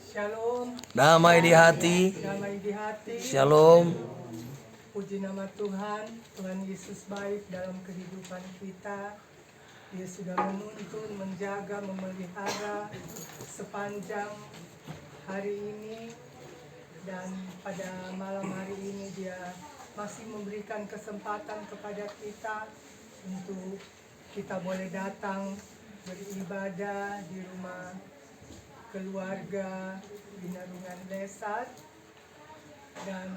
Shalom, Damai di hati. damai di hati. Shalom. Puji nama Tuhan, Tuhan Yesus baik dalam kehidupan kita. Dia sudah menuntun, menjaga, memelihara sepanjang hari ini. Dan pada malam hari ini Dia masih memberikan kesempatan kepada kita untuk kita boleh datang beribadah di rumah keluarga Binarungan Lesar. Dan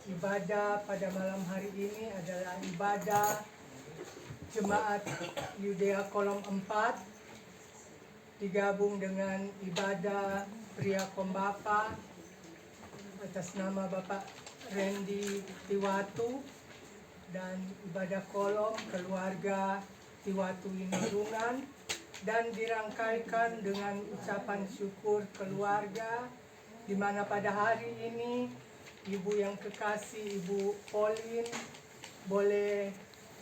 ibadah pada malam hari ini adalah ibadah Jemaat Yudea Kolom 4 digabung dengan ibadah Pria Kombapa atas nama Bapak Randy Tiwatu, dan ibadah kolom keluarga Tiwatu Winarungan, dan dirangkaikan dengan ucapan syukur keluarga, di mana pada hari ini Ibu yang kekasih, Ibu Pauline, boleh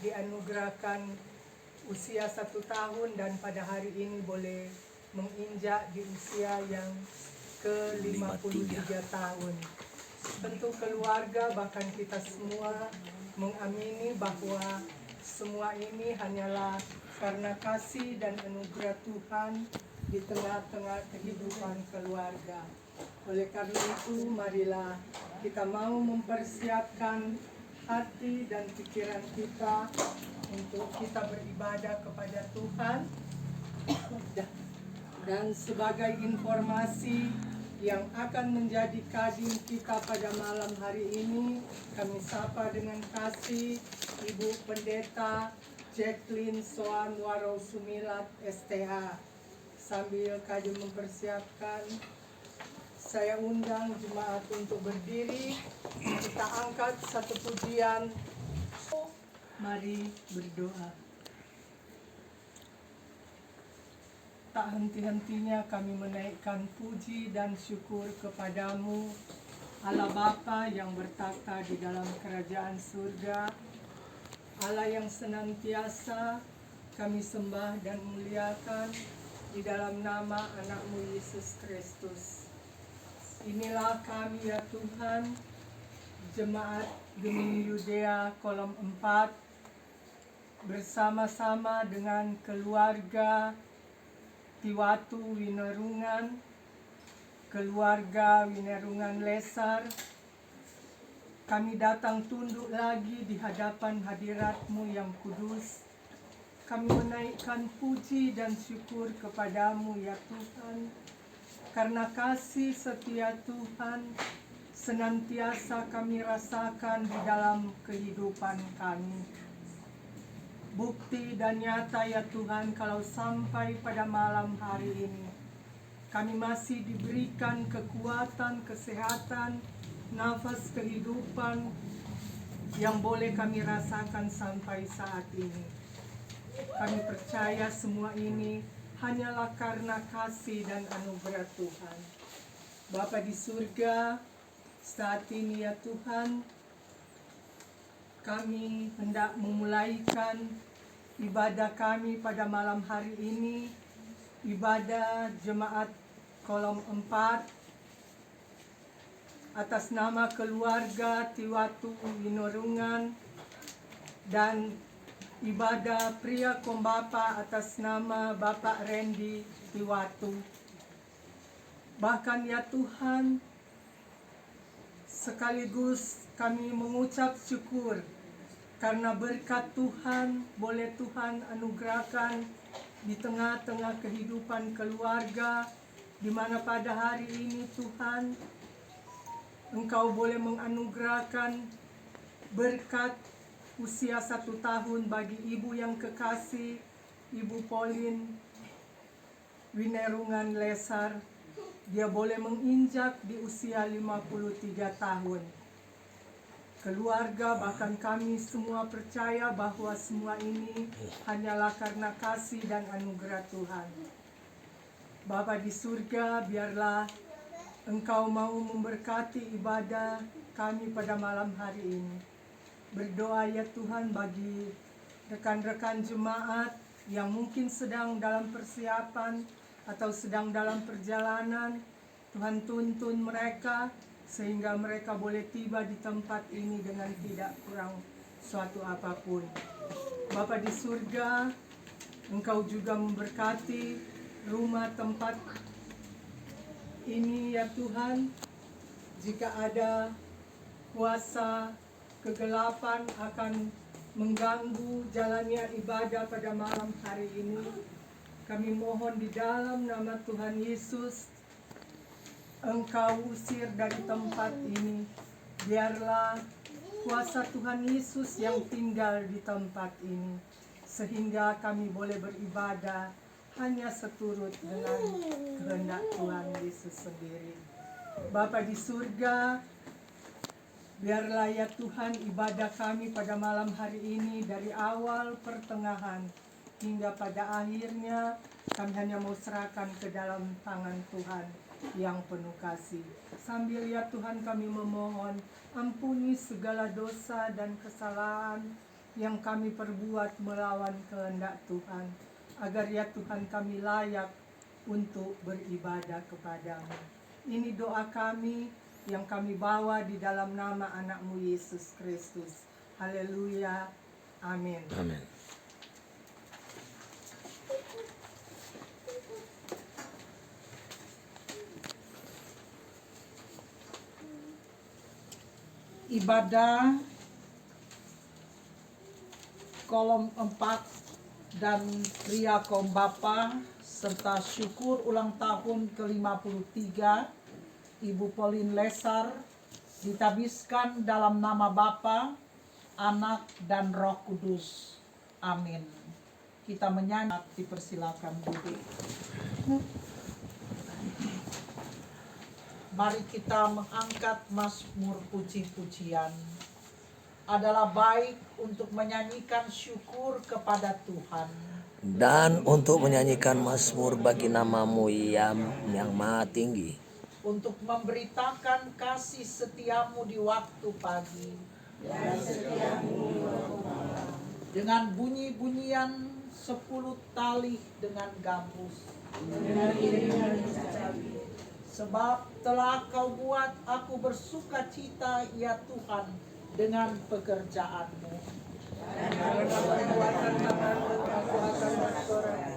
dianugerahkan usia 1 tahun, dan pada hari ini boleh menginjak di usia yang ke-53 tahun. Tentu keluarga, bahkan kita semua mengamini bahwa semua ini hanyalah karena kasih dan anugerah Tuhan di tengah-tengah kehidupan keluarga. Oleh karena itu, marilah kita mau mempersiapkan hati dan pikiran kita untuk kita beribadah kepada Tuhan. Dan sebagai informasi yang akan menjadi kadim kita pada malam hari ini, kami sapa dengan kasih Ibu Pendeta Jacqueline Soan Waro Sumilat STH. Sambil kami mempersiapkan, saya undang jemaat untuk berdiri. Kita angkat satu pujian. Mari berdoa. Tak henti-hentinya kami menaikkan puji dan syukur kepadamu, Allah Bapa yang bertata di dalam kerajaan surga, Allah yang senantiasa kami sembah dan muliakan di dalam nama anak-Mu Yesus Kristus. Inilah kami ya Tuhan, Jemaat Gemini Yudea Kolom 4, bersama-sama dengan keluarga Tiwatu Winarungan, keluarga Winarungan Lesar, kami datang tunduk lagi di hadapan hadirat-Mu yang kudus. Kami menaikkan puji dan syukur kepadamu ya Tuhan, karena kasih setia Tuhan senantiasa kami rasakan di dalam kehidupan kami. Bukti dan nyata ya Tuhan, kalau sampai pada malam hari ini kami masih diberikan kekuatan, kesehatan, nafas kehidupan yang boleh kami rasakan sampai saat ini. Kami percaya semua ini hanyalah karena kasih dan anugerah Tuhan. Bapa di surga, saat ini ya Tuhan, kami hendak memulaikan ibadah kami pada malam hari ini, ibadah Jemaat Kolom 4 atas nama keluarga Tiwatu Winarungan, dan ibadah Pria Kombapa atas nama Bapak Randy Tiwatu. Bahkan ya Tuhan, sekaligus kami mengucap syukur karena berkat Tuhan boleh Tuhan anugerahkan di tengah-tengah kehidupan keluarga, di mana pada hari ini Tuhan Engkau boleh menganugerahkan berkat usia 1 tahun bagi Ibu yang kekasih, Ibu Pauline Winarungan Lesar. Dia boleh menginjak di usia 53 tahun. Keluarga, bahkan kami semua percaya bahwa semua ini hanyalah karena kasih dan anugerah Tuhan. Bapa di surga, biarlah Engkau mau memberkati ibadah kami pada malam hari ini. Berdoa ya Tuhan bagi rekan-rekan jemaat yang mungkin sedang dalam persiapan atau sedang dalam perjalanan, Tuhan tuntun mereka sehingga mereka boleh tiba di tempat ini dengan tidak kurang suatu apapun. Bapa di surga, Engkau juga memberkati rumah tempat ini ya Tuhan. Jika ada kuasa kegelapan akan mengganggu jalannya ibadah pada malam hari ini, kami mohon di dalam nama Tuhan Yesus, Engkau usir dari tempat ini. Biarlah kuasa Tuhan Yesus yang tinggal di tempat ini, sehingga kami boleh beribadah hanya seturut dengan kehendak Tuhan Yesus sendiri. Bapa di surga, biarlah ya Tuhan ibadah kami pada malam hari ini dari awal pertengahan hingga pada akhirnya kami hanya mau serahkan ke dalam tangan Tuhan yang penuh kasih. Sambil ya Tuhan kami memohon ampuni segala dosa dan kesalahan yang kami perbuat melawan kehendak Tuhan, agar ya Tuhan kami layak untuk beribadah kepadamu. Ini doa kami yang kami bawa di dalam nama anak-Mu Yesus Kristus. Haleluya. Amin. Amin. Ibadah kolom 4 dan Ria kaum Bapa serta syukur ulang tahun ke-53 Ibu Pauline Lesar ditabiskan dalam nama Bapa, Anak dan Roh Kudus. Amin. Kita menyanyi, dipersilakan duduk. Mari kita mengangkat mazmur puji-pujian. Adalah baik untuk menyanyikan syukur kepada Tuhan. Dan untuk menyanyikan mazmur bagi nama-Mu yang maha tinggi. Untuk memberitakan kasih setiamu di waktu pagi. Dan setiamu di waktu malam. Dengan bunyi-bunyian 10 tali dengan gambus. Dengan iringan cacabi. Sebab telah Kau buat aku bersuka cita ya Tuhan dengan pekerjaanmu. Dan karena perbuatan tanganmu aku akan bersorak-sorak.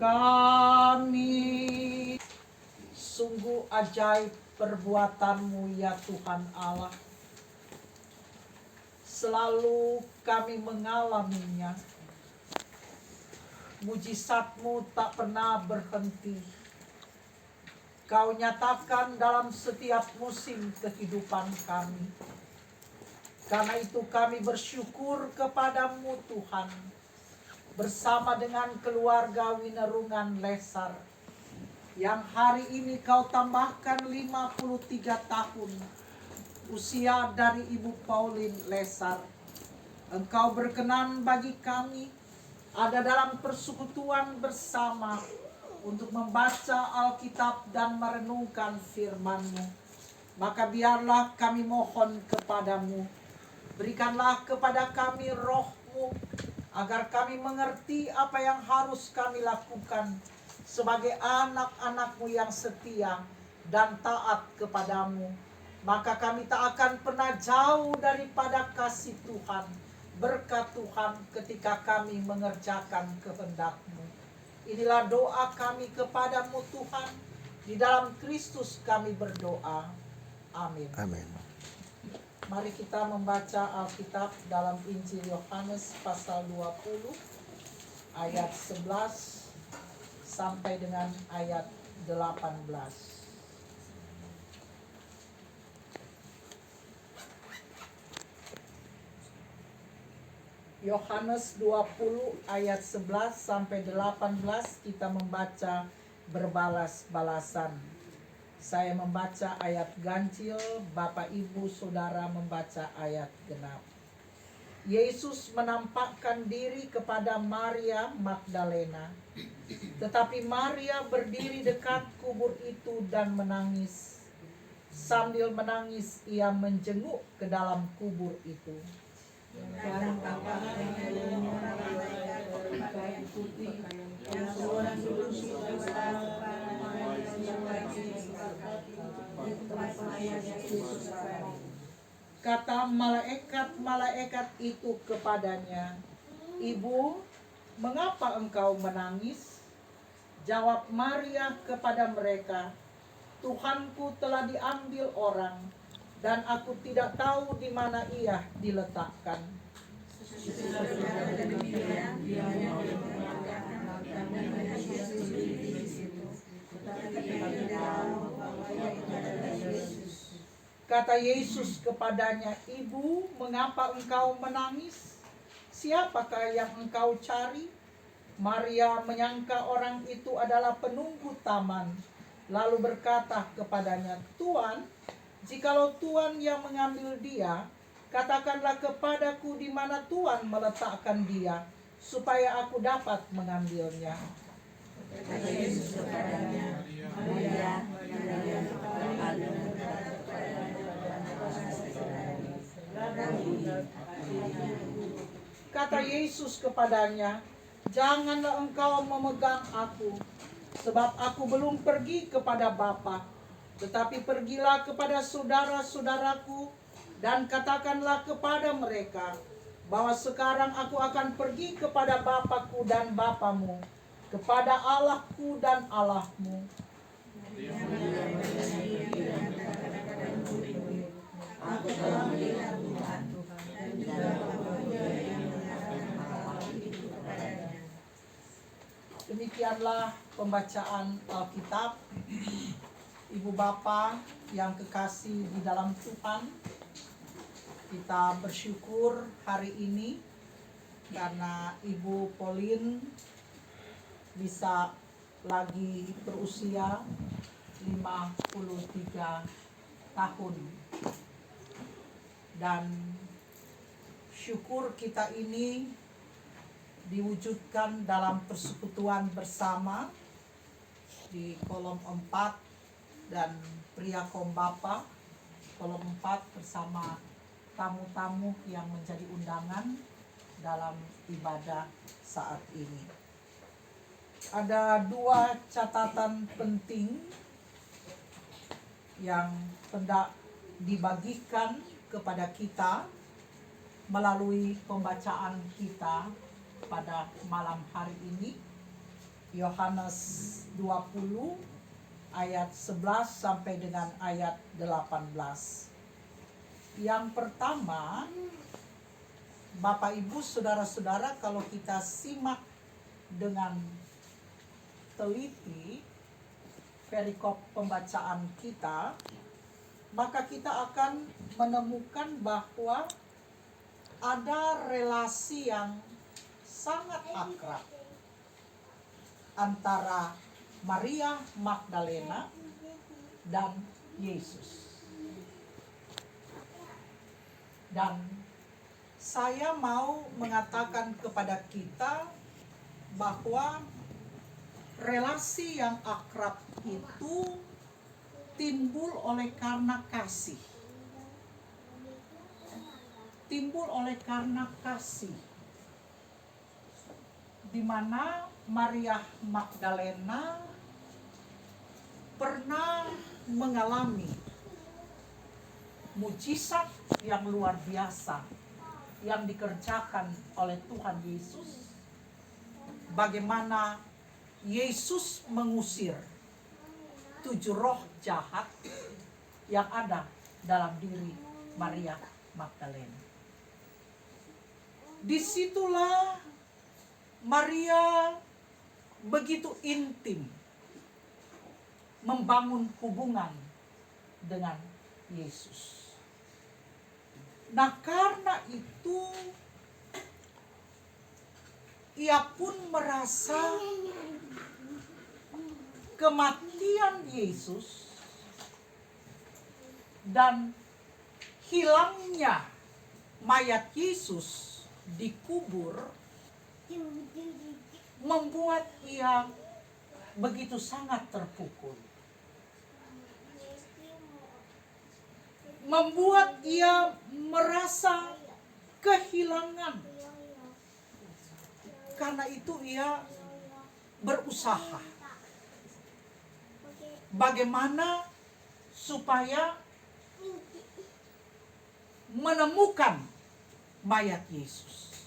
Kami sungguh ajaib perbuatanmu ya Tuhan Allah. Selalu kami mengalaminya. Mujizatmu tak pernah berhenti. Kau nyatakan dalam setiap musim kehidupan kami. Karena itu kami bersyukur kepadamu Tuhan. Bersama dengan keluarga Winerungan Lesar. Yang hari ini Kau tambahkan 53 tahun. Usia dari Ibu Pauline Lesar. Engkau berkenan bagi kami. Ada dalam persekutuan bersama. Untuk membaca Alkitab dan merenungkan firman-Mu. Maka biarlah kami mohon kepadamu, berikanlah kepada kami roh-Mu, agar kami mengerti apa yang harus kami lakukan sebagai anak-anak-Mu yang setia dan taat kepadamu. Maka kami tak akan pernah jauh daripada kasih Tuhan, berkat Tuhan ketika kami mengerjakan kehendak-Mu. Inilah doa kami kepadamu Tuhan. Di dalam Kristus kami berdoa. Amin. Amin. Mari kita membaca Alkitab dalam Injil Yohanes pasal 20 ayat 11 sampai dengan ayat 18. Yohanes 20 ayat 11 sampai 18 kita membaca berbalas-balasan. Saya membaca ayat ganjil, Bapak Ibu Saudara membaca ayat genap. Yesus menampakkan diri kepada Maria Magdalena. Tetapi Maria berdiri dekat kubur itu dan menangis. Sambil menangis ia menjenguk ke dalam kubur itu. Dan tampaknya kain putih yang seorang dulu sudah Kata malaikat-malaikat itu kepadanya, "Ibu, mengapa engkau menangis?" Jawab Maria kepada mereka, "Tuhanku telah diambil orang, dan aku tidak tahu di mana ia diletakkan." Kata Yesus kepadanya, "Ibu, mengapa engkau menangis? Siapakah yang engkau cari?" Maria menyangka orang itu adalah penunggu taman, lalu berkata kepadanya, "Tuan, jikalau Tuan yang mengambil dia, katakanlah kepadaku di mana Tuan meletakkan dia, supaya aku dapat mengambilnya." Kata Yesus kepadanya, "Maria." Kata Yesus kepadanya, "Janganlah engkau memegang aku, sebab aku belum pergi kepada Bapa. Tetapi pergilah kepada saudara-saudaraku dan katakanlah kepada mereka bahwa sekarang aku akan pergi kepada Bapakku dan Bapamu, kepada Allahku dan Allahmu." Aku telah melihat Tuhan. Demikianlah pembacaan Alkitab. Ibu Bapa yang kekasih di dalam Tuhan, kita bersyukur hari ini karena Ibu Pauline bisa lagi berusia 53 tahun. Dan syukur kita ini diwujudkan dalam persekutuan bersama di kolom 4 dan pria kaum bapa kolom 4 bersama tamu-tamu yang menjadi undangan dalam ibadah saat ini. Ada 2 catatan penting yang hendak dibagikan kepada kita melalui pembacaan kita pada malam hari ini. Yohanes 20 ayat 11 sampai dengan ayat 18. Yang pertama, Bapak Ibu saudara-saudara, kalau kita simak dengan teliti perikop pembacaan kita, maka kita akan menemukan bahwa ada relasi yang sangat akrab antara Maria Magdalena dan Yesus. Dan saya mau mengatakan kepada kita bahwa relasi yang akrab itu timbul oleh karena kasih. Timbul oleh karena kasih. Di mana Maria Magdalena pernah mengalami mujizat yang luar biasa yang dikerjakan oleh Tuhan Yesus. Bagaimana Yesus mengusir 7 roh jahat yang ada dalam diri Maria Magdalena. Disitulah Maria begitu intim membangun hubungan dengan Yesus. Nah, karena itu ia pun merasa kematian Yesus dan hilangnya mayat Yesus dikubur membuat ia begitu sangat terpukul. Membuat ia merasa kehilangan. Karena itu ia berusaha bagaimana supaya menemukan mayat Yesus.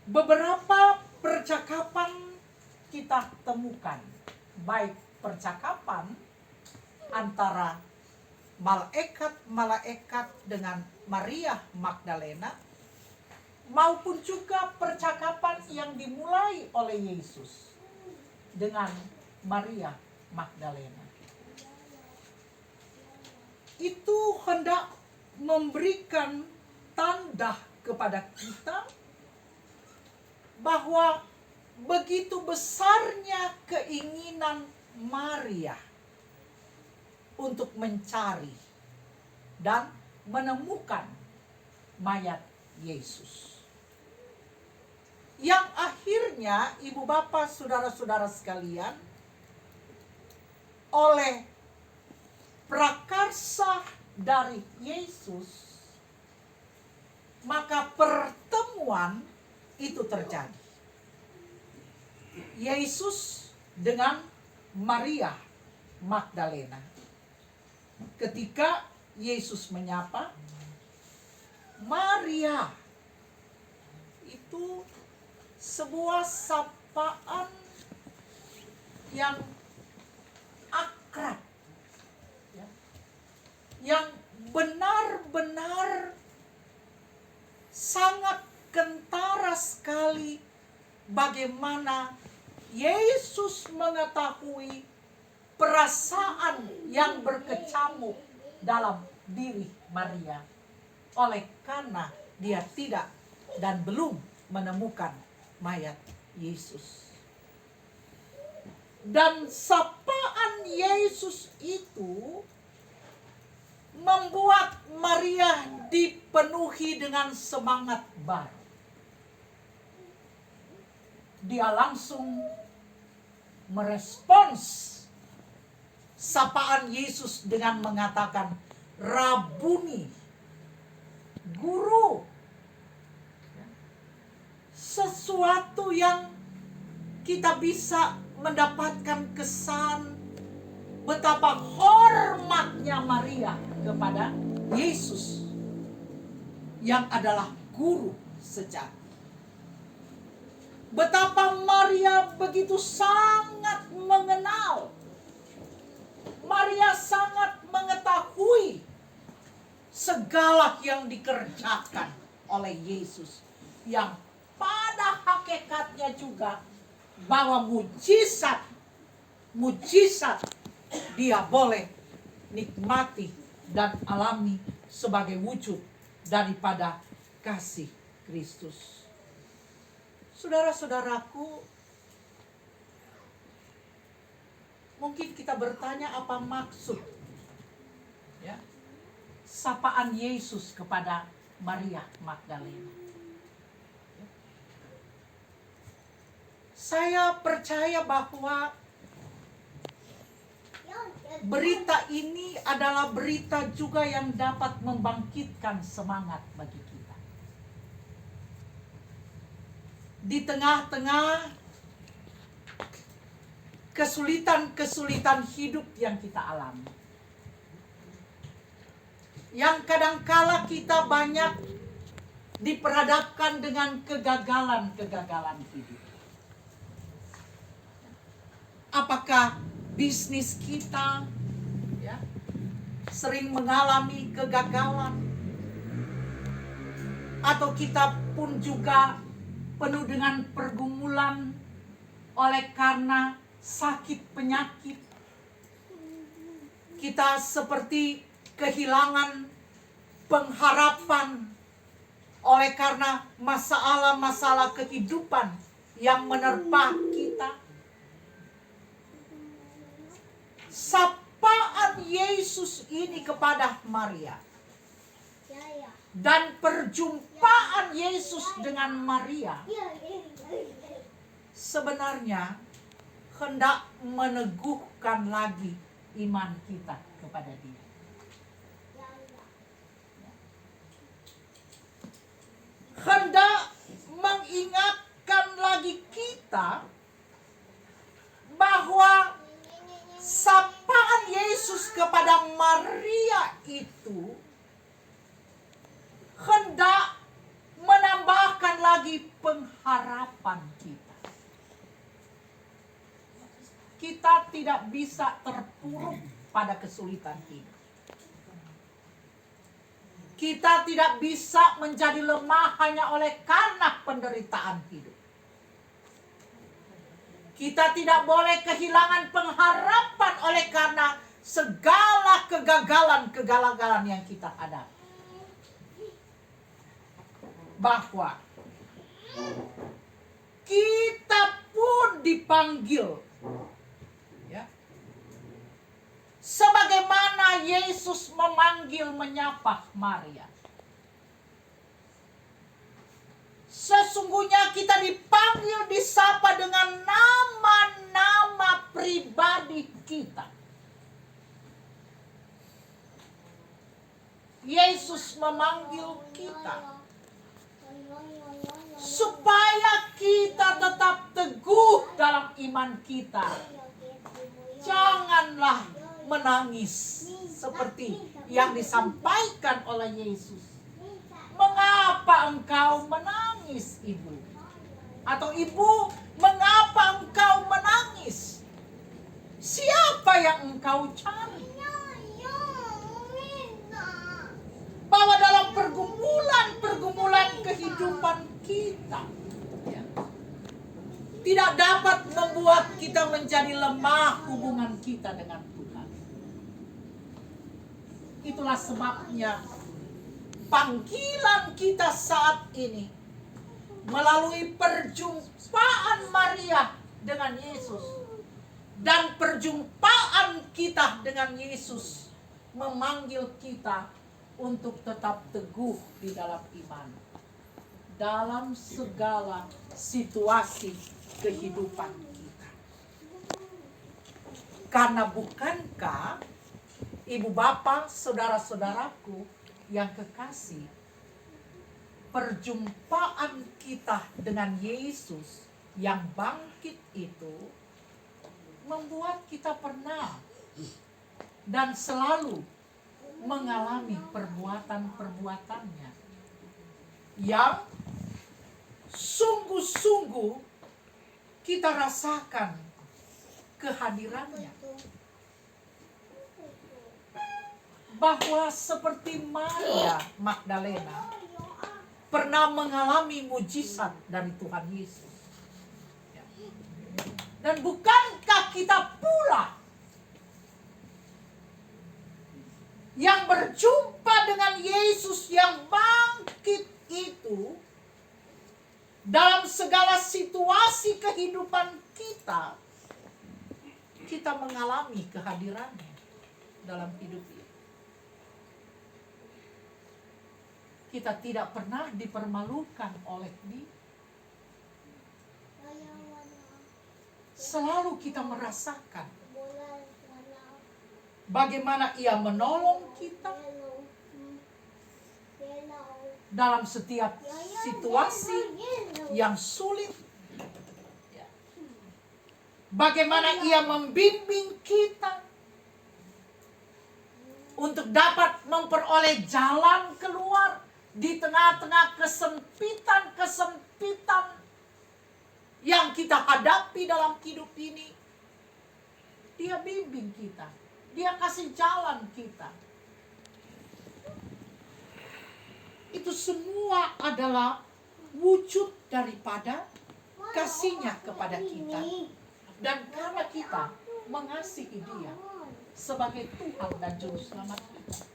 Beberapa percakapan kita temukan, baik percakapan antara malaikat-malaikat dengan Maria Magdalena, maupun juga percakapan yang dimulai oleh Yesus dengan Maria Magdalena. Itu hendak memberikan tanda kepada kita bahwa begitu besarnya keinginan Maria untuk mencari dan menemukan mayat Yesus. Yang akhirnya, ibu bapak, saudara-saudara sekalian, oleh prakarsa dari Yesus, maka pertemuan itu terjadi. Yesus dengan Maria Magdalena. Ketika Yesus menyapa, Maria, itu sebuah sapaan yang akrab, ya, yang benar-benar sangat kentara sekali bagaimana Yesus mengetahui perasaan yang berkecamuk dalam diri Maria, oleh karena dia tidak dan belum menemukan mayat Yesus. Dan sapaan Yesus itu membuat Maria dipenuhi dengan semangat baru. Dia langsung merespons sapaan Yesus dengan mengatakan, Rabuni, guru. Sesuatu yang kita bisa mendapatkan kesan betapa hormatnya Maria kepada Yesus yang adalah guru sejati. Betapa Maria begitu sangat mengenal. Maria sangat mengetahui segala yang dikerjakan oleh Yesus, yang pada hakikatnya juga bahwa mujizat dia boleh nikmati dan alami sebagai wujud daripada kasih Kristus. Saudara-saudaraku, mungkin kita bertanya apa maksud, ya, sapaan Yesus kepada Maria Magdalena. Saya percaya bahwa berita ini adalah berita juga yang dapat membangkitkan semangat bagi kita. Di tengah-tengah kesulitan-kesulitan hidup yang kita alami, yang kadangkala kita banyak diperhadapkan dengan kegagalan-kegagalan hidup. Apakah bisnis kita, ya, sering mengalami kegagalan, atau kita pun juga penuh dengan pergumulan oleh karena sakit penyakit. Kita seperti kehilangan pengharapan oleh karena masalah-masalah kehidupan yang menerpa kita. Sapaan Yesus ini kepada Maria dan perjumpaan Yesus dengan Maria sebenarnya hendak meneguhkan lagi iman kita kepada Dia. Hendak mengingatkan lagi kita bahwa sapaan Yesus kepada Maria itu hendak menambahkan lagi pengharapan kita. Kita tidak bisa terpuruk pada kesulitan hidup. Kita tidak bisa menjadi lemah hanya oleh karena penderitaan hidup. Kita tidak boleh kehilangan pengharapan oleh karena segala kegagalan yang kita hadapi. Bahwa kita pun dipanggil, ya, sebagaimana Yesus menyapa Maria. Sesungguhnya kita dipanggil, disapa dengan nama-nama pribadi kita. Yesus memanggil kita supaya kita tetap teguh dalam iman kita. Janganlah menangis seperti yang disampaikan oleh Yesus. Mengapa engkau menangis, ibu? Atau ibu, mengapa engkau menangis? Siapa yang engkau cari? Bahwa dalam pergumulan kehidupan kita, ya, tidak dapat membuat kita menjadi lemah hubungan kita dengan Tuhan. Itulah sebabnya panggilan kita saat ini melalui perjumpaan Maria dengan Yesus dan perjumpaan kita dengan Yesus memanggil kita untuk tetap teguh di dalam iman dalam segala situasi kehidupan kita. Karena bukankah ibu bapak, saudara-saudaraku yang kekasih, perjumpaan kita dengan Yesus yang bangkit itu membuat kita pernah dan selalu mengalami perbuatan-perbuatannya yang sungguh-sungguh kita rasakan kehadirannya. Bahwa seperti Maria Magdalena pernah mengalami mujizat dari Tuhan Yesus. Dan bukankah kita pula yang berjumpa dengan Yesus yang bangkit itu dalam segala situasi kehidupan kita, kita mengalami kehadirannya dalam hidup ini. Kita tidak pernah dipermalukan oleh Dia. Selalu kita merasakan bagaimana Ia menolong kita dalam setiap situasi yang sulit. Bagaimana Ia membimbing kita untuk dapat memperoleh jalan keluar di tengah-tengah kesempitan yang kita hadapi dalam hidup ini. Dia bimbing kita. Dia kasih jalan kita. Itu semua adalah wujud daripada kasih-Nya kepada kita. Dan karena kita mengasihi Dia sebagai Tuhan dan Juru Selamat kita.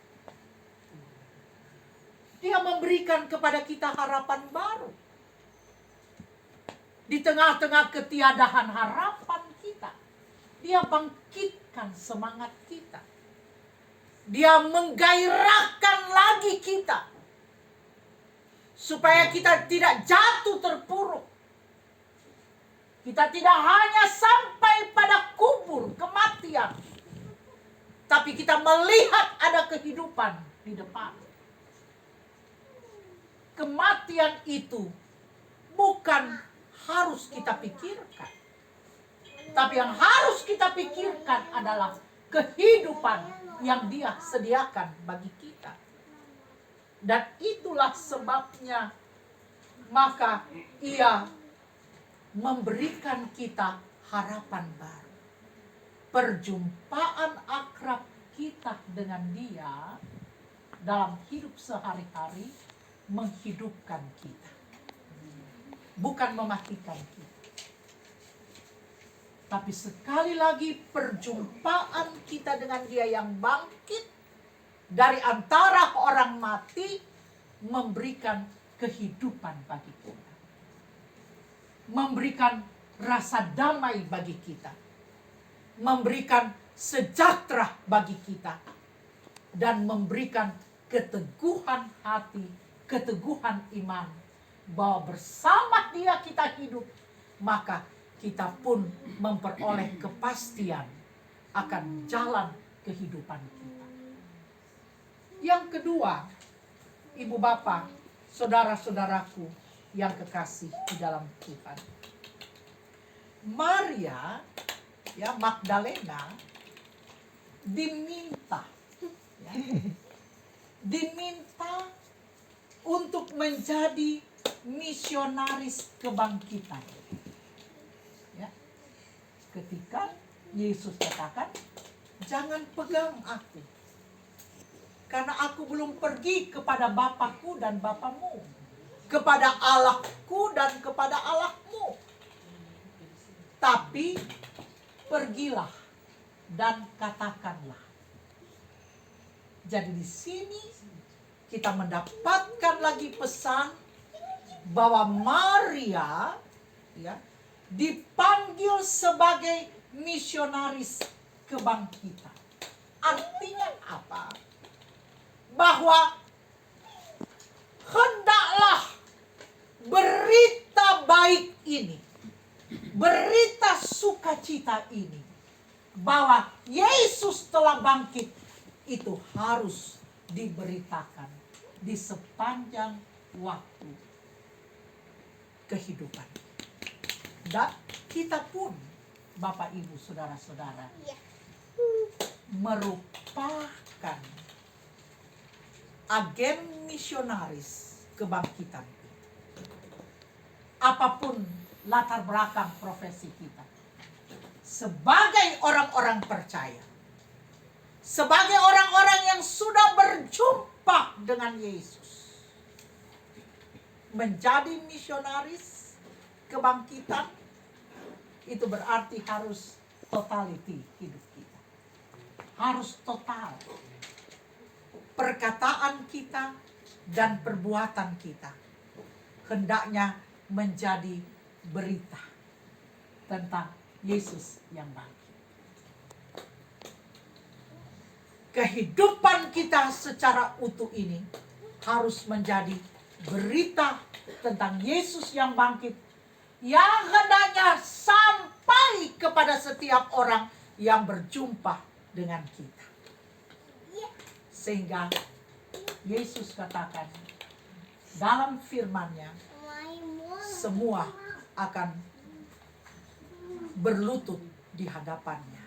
Dia memberikan kepada kita harapan baru. Di tengah-tengah ketiadaan harapan kita, Dia bangkitkan semangat kita. Dia menggairahkan lagi kita supaya kita tidak jatuh terpuruk. Kita tidak hanya sampai pada kubur kematian, tapi kita melihat ada kehidupan di depan. Kematian itu bukan harus kita pikirkan. Tapi yang harus kita pikirkan adalah kehidupan yang Dia sediakan bagi kita. Dan itulah sebabnya maka Ia memberikan kita harapan baru. Perjumpaan akrab kita dengan Dia dalam hidup sehari-hari menghidupkan kita, bukan mematikan kita. Tapi sekali lagi perjumpaan kita dengan Dia yang bangkit dari antara orang mati memberikan kehidupan bagi kita. Memberikan rasa damai bagi kita. Memberikan sejahtera bagi kita. Dan memberikan keteguhan hati, keteguhan iman. Bahwa bersama Dia kita hidup, maka kita pun memperoleh kepastian akan jalan kehidupan kita. Yang kedua, ibu bapak, saudara-saudaraku yang kekasih di dalam Tuhan. Maria, ya Magdalena, diminta untuk menjadi misionaris kebangkitan. Ya. Ketika Yesus katakan, jangan pegang aku, karena aku belum pergi kepada Bapakku dan Bapamu, kepada Allahku dan kepada Allahmu. Tapi pergilah dan katakanlah. Jadi di sini kita mendapatkan lagi pesan bahwa Maria, ya, dipanggil sebagai misionaris kebangkitan. Artinya apa? Bahwa hendaklah berita baik ini, berita sukacita ini, bahwa Yesus telah bangkit, itu harus diberitakan di sepanjang waktu kehidupan. Dan kita pun, Bapak Ibu Saudara-saudara, merupakan agen misionaris kebangkitan. Apapun latar belakang profesi kita, sebagai orang-orang percaya, sebagai orang-orang yang sudah berjumpa dengan Yesus, menjadi misionaris kebangkitan, itu berarti harus totality hidup kita. Harus total. Perkataan kita dan perbuatan kita hendaknya menjadi berita tentang Yesus yang bangkit. Kehidupan kita secara utuh ini harus menjadi berita tentang Yesus yang bangkit, yang hendaknya sampai kepada setiap orang yang berjumpa dengan kita. Sehingga Yesus katakan dalam firman-Nya, semua akan berlutut di hadapannya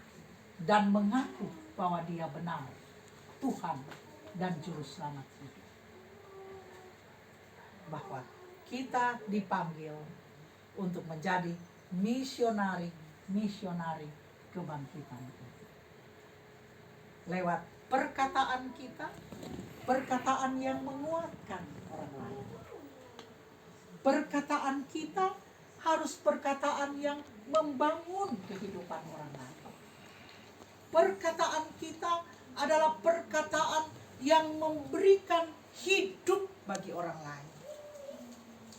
dan mengaku bahwa Dia benar Tuhan dan Juru Selamat hidup. Bahwa kita dipanggil untuk menjadi misionari kebangkitan itu. Lewat perkataan kita, perkataan yang menguatkan orang lain. Perkataan kita harus perkataan yang membangun kehidupan orang lain. Perkataan kita adalah perkataan yang memberikan hidup bagi orang lain.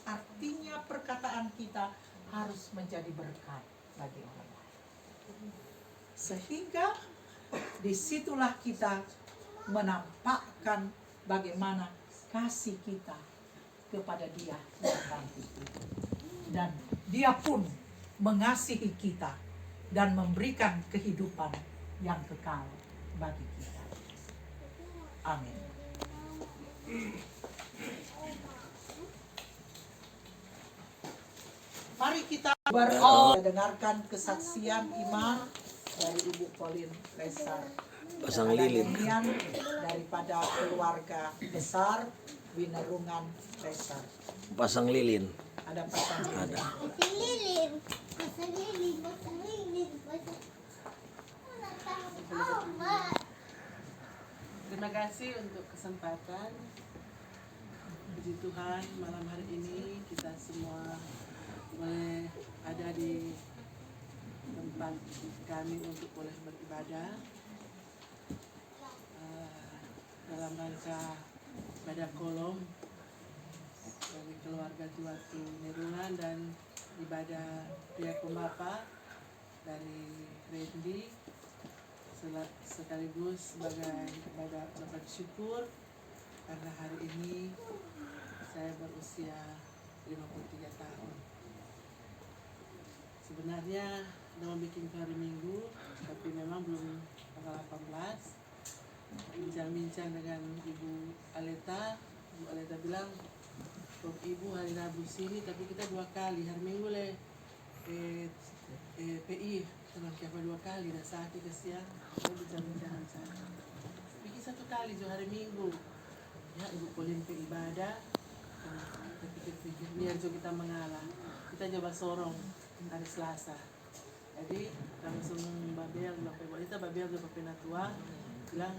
Artinya perkataan kita harus menjadi berkat bagi orang lain. Sehingga disitulah kita menampakkan bagaimana kasih kita kepada Dia yang bangkit itu. Dan Dia pun mengasihi kita dan memberikan kehidupan yang kekal bagi kita. Amin. Mari kita Dengarkan kesaksian iman dari Ibu Pauline Resar. Pasang lilin. Nyanyian daripada keluarga besar Winerungan Resar. Pasang lilin. Ada pasang lilin. Ada. Lilin, pasang lilin, pasang lilin, pasang. Terima kasih untuk kesempatan. Puji Tuhan, malam hari ini kita semua boleh ada di tempat kami untuk boleh beribadah dalam rangka ibadah kolom dari keluarga Tuatu Nerungan dan ibadah pria pembapa dari Randy, sekaligus sebagai ibadah ucapan syukur karena hari ini saya berusia 53 tahun. Sebenarnya mau bikin hari Minggu, tapi memang belum tanggal 18. Bincang-bincang dengan Ibu Aleta bilang, "Oh, Ibu hari Rabu sini, tapi kita 2 kali, hari Minggu PI, teman siapa 2 kali, dan saat ke siang, saya bincang-bincang dengan saya. Bikin 1 kali, hari Minggu. Ya, Ibu Pauline ke ibadah, kita pikir-pikir, biar kita mengalah. Kita coba sorong hari Selasa. Jadi langsung Babel, Babel juga penatua bilang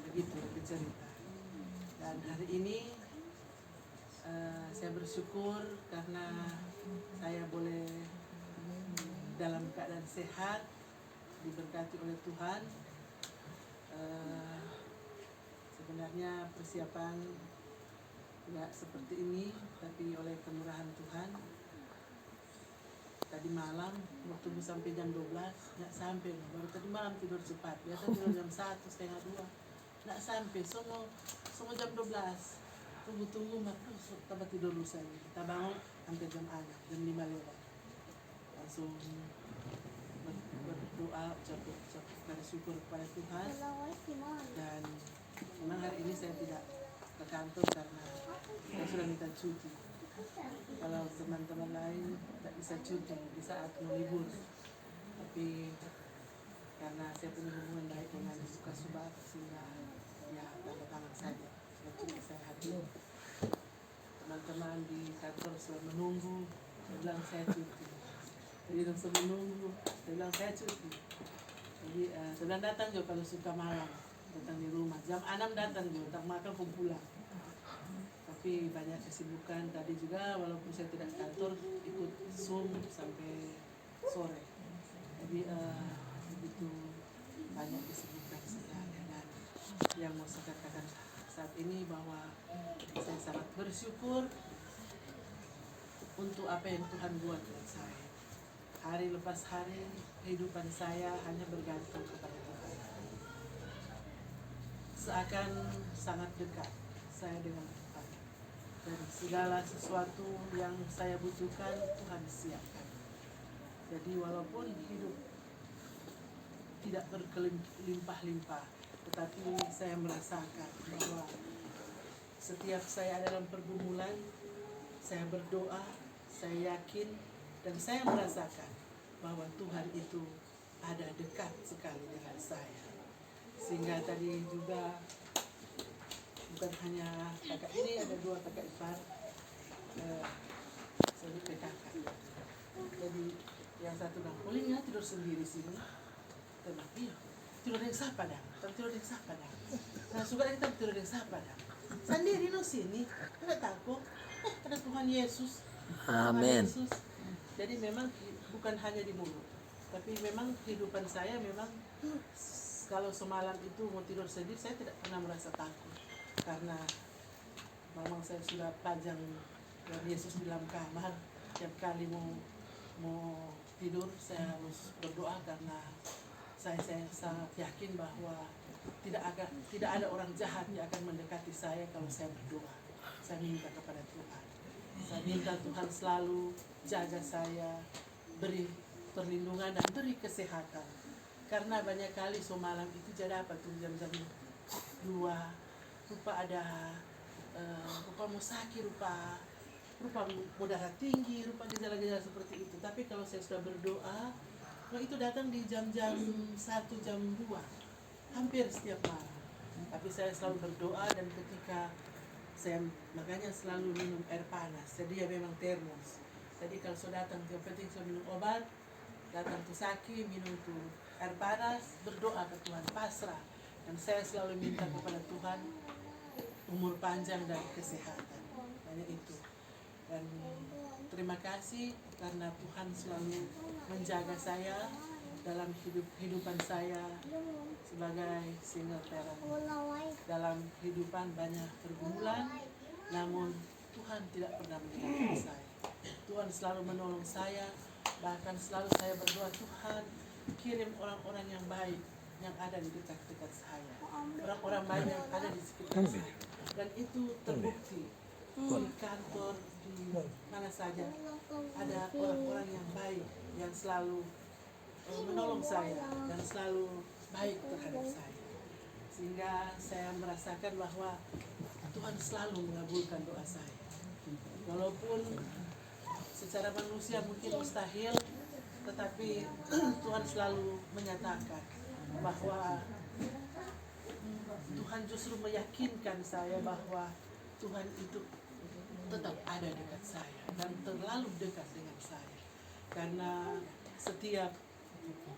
begitu bercerita. Dan hari ini saya bersyukur karena saya boleh dalam keadaan sehat, diberkati oleh Tuhan. Sebenarnya persiapan tidak seperti ini, tapi oleh kemurahan Tuhan. Tadi malam mau tunggu sampai jam 12, nggak sampai, baru tadi malam tidur cepat, biasa tidur jam 1, setengah 2, nggak sampai, semua jam 12, tunggu, tambah tidur dulu saja, kita bangun hampir jam 6, jam 5 lewat, langsung berdoa, ucap syukur kepada Tuhan, dan memang hari ini saya tidak ke kantor karena saya sudah minta cuti. Kalau teman-teman lain tidak bisa cuti di saat mau libur, tapi karena saya punya hubungan baik dengan suka subak, sehingga ya tanda tangan saja. Saya cuti, saya hadir. Teman-teman di kantor sudah menunggu, saya bilang saya cuti. Jadi langsung menunggu, saya bilang saya cuti. Jadi saya bilang datang juga kalau suka malam, datang di rumah. Jam 6 datang juga, tak makan pun pulang. Tapi banyak kesibukan tadi juga, walaupun saya tidak kantor, ikut Zoom sampai sore. Jadi begitu banyak kesibukan saya. Dan yang mau saya katakan saat ini bahwa saya sangat bersyukur untuk apa yang Tuhan buat buat saya. Hari lepas hari kehidupan saya hanya bergantung kepada Tuhan. Seakan sangat dekat saya dengan Tuhan. Dan segala sesuatu yang saya butuhkan Tuhan siapkan. Jadi walaupun hidup tidak berkelimpah-limpah, tetapi saya merasakan bahwa setiap saya dalam pergumulan, saya berdoa, saya yakin, dan saya merasakan bahwa Tuhan itu ada dekat sekali dengan saya. Sehingga tadi juga bukan hanya kakak ini, ada 2 kakak ipar, saya PKK. Jadi yang satu bilang, Pauline ya tidur sendiri sini. Tenang, iya, tidur yang siapa dah? Tidur yang siapa dah? Nah, suka kita tidur yang siapa dah? Sendiri no sini, tidak takut. Ada Tuhan Yesus. Amin. Tuhan Yesus. Jadi memang bukan hanya di mulut, tapi memang kehidupan saya memang kalau semalam itu mau tidur sendiri, saya tidak pernah merasa takut. Karena memang saya sudah pajang Tuhan Yesus di dalam kamar. Tiap kali mau tidur saya harus berdoa karena saya sangat yakin bahwa tidak ada orang jahat yang akan mendekati saya kalau saya berdoa. Saya minta kepada Tuhan. Saya minta Tuhan selalu jaga saya, beri perlindungan dan beri kesehatan. Karena banyak kali semalam itu jadi apa tuh jam-jam 2 rupa ada rupa mau sakit, rupa rupa darah tinggi, rupa gejala-gejala seperti itu. Tapi kalau saya sudah berdoa, itu datang di jam-jam 1, jam 2, hampir setiap malam. Tapi saya selalu berdoa, dan ketika saya makanya selalu minum air panas. Jadi ya memang termos. Jadi kalau sudah datang, yang penting saya minum obat, datang tuh sakit, minum tuh air panas, berdoa ke Tuhan, pasrah. Dan saya selalu minta kepada Tuhan umur panjang dan kesehatan. Hanya itu. Dan terima kasih karena Tuhan selalu menjaga saya dalam kehidupan saya sebagai single parent. Dalam kehidupan banyak pergumulan, namun Tuhan tidak pernah meninggalkan saya. Tuhan selalu menolong saya, bahkan selalu saya berdoa, Tuhan kirim orang-orang yang baik yang ada di dekat-dekat saya, orang-orang baik yang ada di sekitar saya. Dan itu terbukti di kantor, di mana saja ada orang-orang yang baik yang selalu menolong saya dan selalu baik terhadap saya, sehingga saya merasakan bahwa Tuhan selalu mengabulkan doa saya. Walaupun secara manusia mungkin mustahil, tetapi Tuhan selalu menyatakan bahwa Tuhan justru meyakinkan saya bahwa Tuhan itu tetap ada dekat saya dan terlalu dekat dengan saya. Karena setiap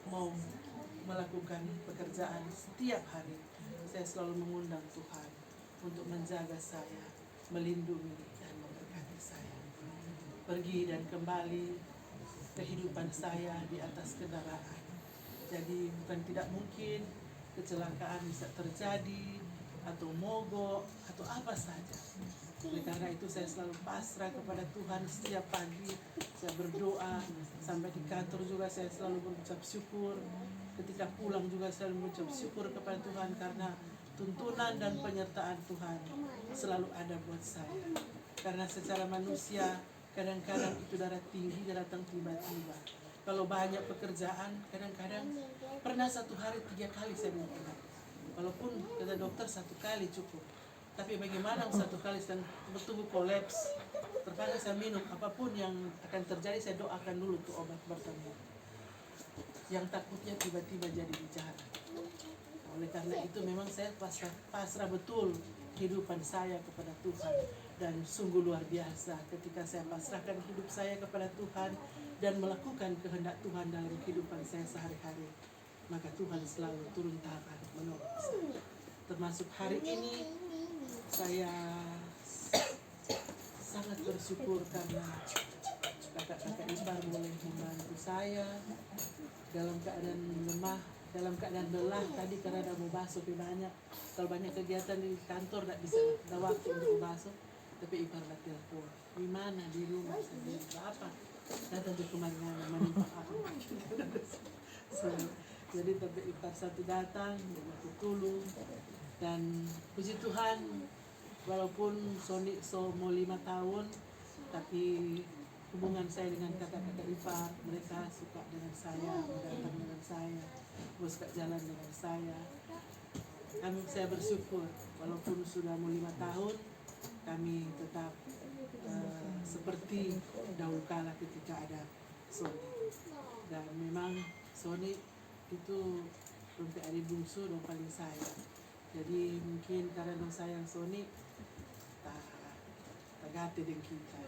mau melakukan pekerjaan setiap hari, saya selalu mengundang Tuhan untuk menjaga saya, melindungi dan memberkati saya. Pergi dan kembali kehidupan saya di atas kendaraan. Jadi bukan tidak mungkin kecelakaan bisa terjadi, atau mogok, atau apa saja. Oleh karena itu saya selalu pasrah kepada Tuhan setiap pagi. Saya berdoa, sampai di kantor juga saya selalu berucap syukur. Ketika pulang juga saya mengucap syukur kepada Tuhan karena tuntunan dan penyertaan Tuhan selalu ada buat saya. Karena secara manusia kadang-kadang itu darah tinggi datang tiba-tiba. Kalau banyak pekerjaan, kadang-kadang pernah satu hari 3 kali saya minum obat. Walaupun kata dokter 1 kali cukup. Tapi bagaimana 1 kali sedang bertubuh kolaps, terpaksa saya minum. Apapun yang akan terjadi, saya doakan dulu tuh obat bertemu. Yang takutnya tiba-tiba jadi di jalan. Oleh karena itu memang saya pasrah betul kehidupan saya kepada Tuhan. Dan sungguh luar biasa ketika saya pasrahkan hidup saya kepada Tuhan dan melakukan kehendak Tuhan dalam kehidupan saya sehari-hari, maka Tuhan selalu turun tangan menolong saya. Termasuk hari ini saya sangat bersyukur karena kakak-kakak ipar boleh membantu saya dalam keadaan lemah, dalam keadaan lelah tadi karena ada mau basuh banyak. Kalau banyak kegiatan di kantor tidak bisa ada waktu untuk basuh. Tapi ipar nak telepon, di mana di rumah sendiri apa? Datang ke kemarin menimpa aku. Jadi tapi ipar satu datang, aku tolong, dan puji Tuhan, walaupun Sony mau 5 tahun, tapi hubungan saya dengan kakak-kakak ipar, mereka suka dengan saya, datang dengan saya, suka jalan dengan saya. Saya bersyukur, walaupun sudah mau 5 tahun. Kami tetap seperti dahulu kala ketika ada Sony. Dan memang Sony itu sampai adik bungsu dong paling sayang. Jadi mungkin karena dong sayang Sony, tagate dengan kita.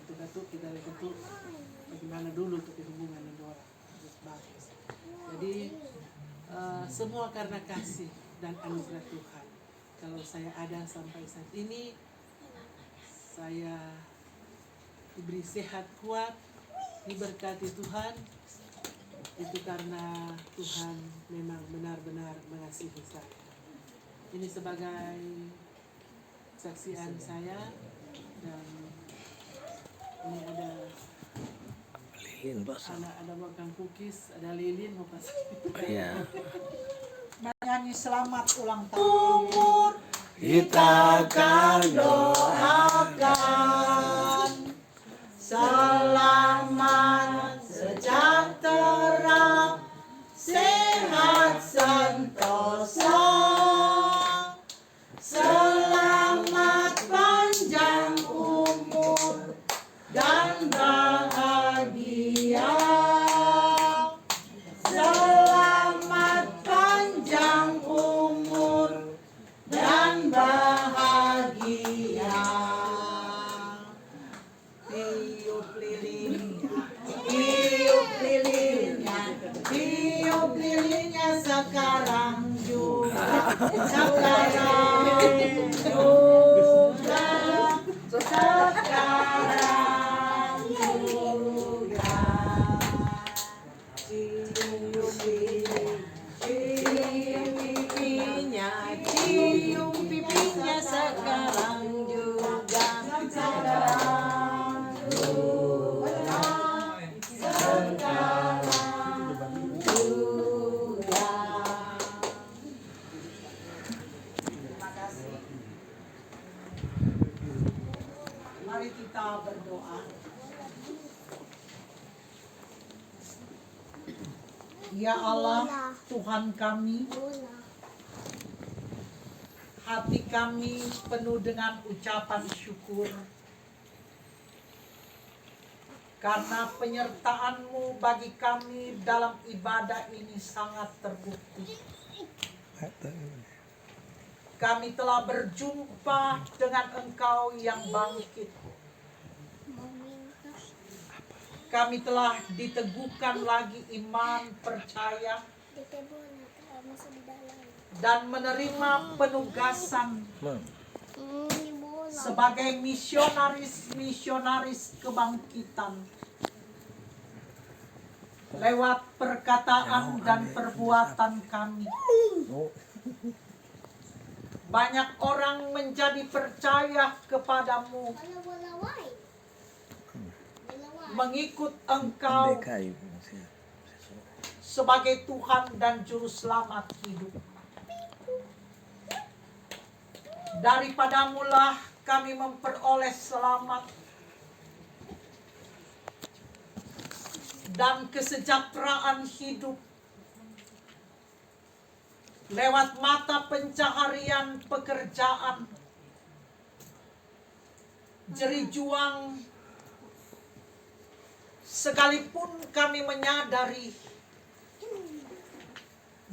Itu datuk kita leketuk bagaimana dulu untuk hubungan dengan orang bagus. Jadi semua karena kasih dan anugerah Tuhan. Kalau saya ada sampai saat ini, saya diberi sehat kuat, diberkati Tuhan, itu karena Tuhan memang benar-benar mengasihi saya. Ini sebagai saksian saya, dan ini ada Lilin, ada makan cookies, ada lilin mau kasih. Iya. Nyanyi selamat ulang tahun. Kita akan Doakan selamat, sejahtera, sehat sentosa, selamat panjang umur sekarang juga, sekarang juga, sekarang juga. Cium pipinya sekarang juga, sekarang juga, sekarang juga. Terima kasih. Mari kita berdoa. Ya Allah, Tuhan kami, hati kami penuh dengan ucapan syukur karena penyertaan-Mu bagi kami dalam ibadah ini sangat terbukti. Kami telah berjumpa dengan Engkau yang bangkit. Kami telah diteguhkan lagi iman, percaya, dan menerima penugasan sebagai misionaris kebangkitan lewat perkataan dan perbuatan kami. Banyak orang menjadi percaya kepadamu, mengikut Engkau sebagai Tuhan dan Juru Selamat hidup. Daripadamulah kami memperoleh selamat dan kesejahteraan hidup lewat mata pencaharian pekerjaan, jerih juang, sekalipun kami menyadari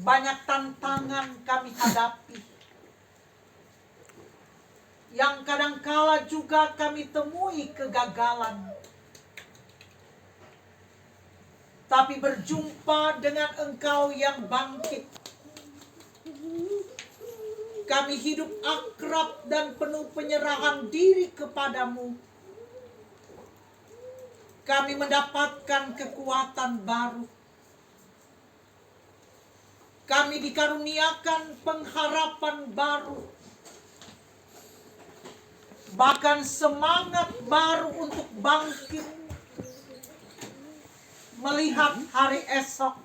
banyak tantangan kami hadapi, yang kadangkala juga kami temui kegagalan. Tapi berjumpa dengan Engkau yang bangkit, kami hidup akrab dan penuh penyerahan diri kepadamu. Kami mendapatkan kekuatan baru. Kami dikaruniakan pengharapan baru. Bahkan semangat baru untuk bangkit melihat hari esok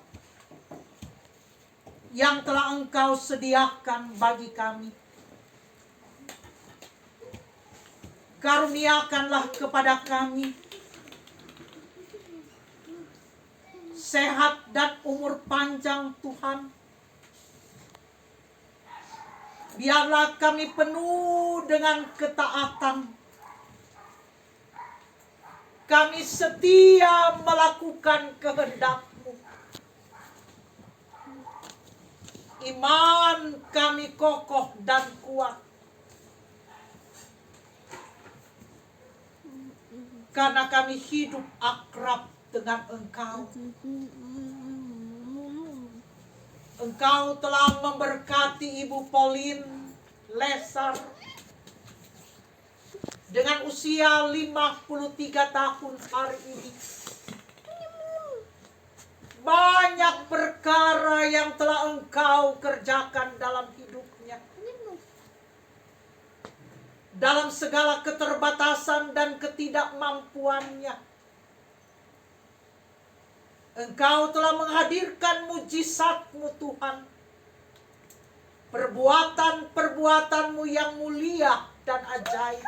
yang telah Engkau sediakan bagi kami. Karuniakanlah kepada kami sehat dan umur panjang, Tuhan. Biarlah kami penuh dengan ketaatan. Kami setia melakukan kehendak-Mu. Iman kami kokoh dan kuat. Karena kami hidup akrab dengan Engkau. Engkau telah memberkati Ibu Pauline Lesar dengan usia 53 tahun hari ini. Banyak perkara yang telah Engkau kerjakan dalam hidupnya. Dalam segala keterbatasan dan ketidakmampuannya, Engkau telah menghadirkan mujizat-Mu, Tuhan. Perbuatan-perbuatan-Mu yang mulia dan ajaib.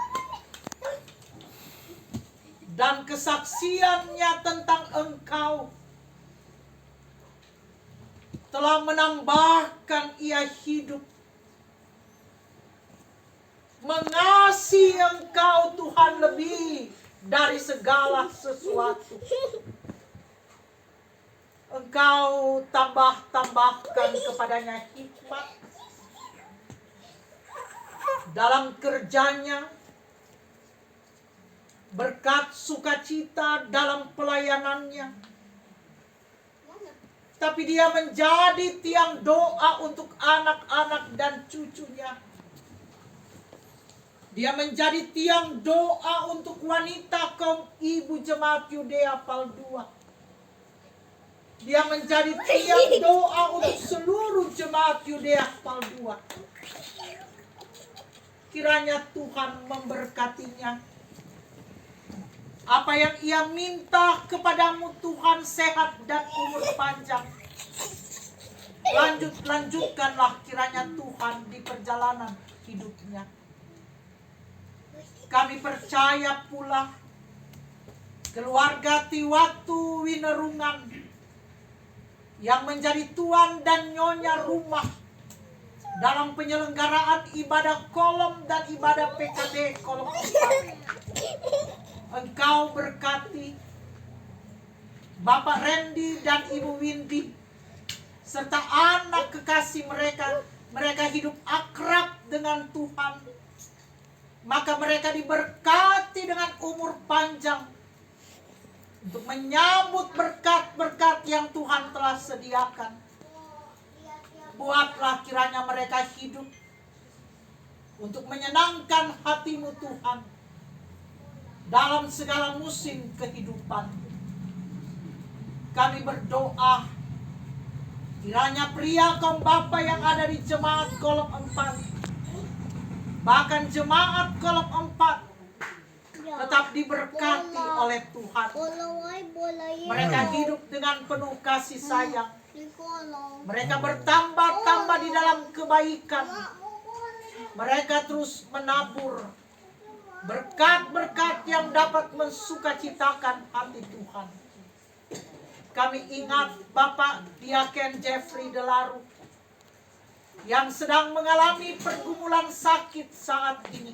Dan kesaksiannya tentang Engkau telah menambahkan ia hidup. Mengasihi Engkau, Tuhan, lebih dari segala sesuatu. Engkau tambahkan kepadanya hikmat dalam kerjanya, berkat sukacita dalam pelayanannya, tapi dia menjadi tiang doa untuk anak-anak dan cucunya. Dia menjadi tiang doa untuk wanita kaum ibu jemaat Yudea Paldua. Dia menjadi tiang doa untuk seluruh jemaat Yudea Paldua. Kiranya Tuhan memberkatinya. Apa yang ia minta kepadamu Tuhan, sehat dan umur panjang. Lanjutkanlah kiranya Tuhan di perjalanan hidupnya. Kami percaya pula keluarga Tiwatu Winerungan yang menjadi tuan dan nyonya rumah dalam penyelenggaraan ibadah kolom dan ibadah PKD kolom 4. Engkau berkati Bapak Randy dan Ibu Windy serta anak kekasih mereka. Mereka hidup akrab dengan Tuhan. Maka mereka diberkati dengan umur panjang untuk menyambut berkat-berkat yang Tuhan telah sediakan. Buatlah kiranya mereka hidup untuk menyenangkan hatimu Tuhan dalam segala musim kehidupan. Kami berdoa kiranya pria kaum bapa yang ada di jemaat kolom 4, bahkan jemaat kolom 4 tetap diberkati oleh Tuhan. Mereka hidup dengan penuh kasih sayang. Mereka bertambah-tambah di dalam kebaikan. Mereka terus menabur berkat-berkat yang dapat mensukacitakan hati Tuhan. Kami ingat Bapak Diaken Jeffrey Delaru yang sedang mengalami pergumulan sakit saat ini.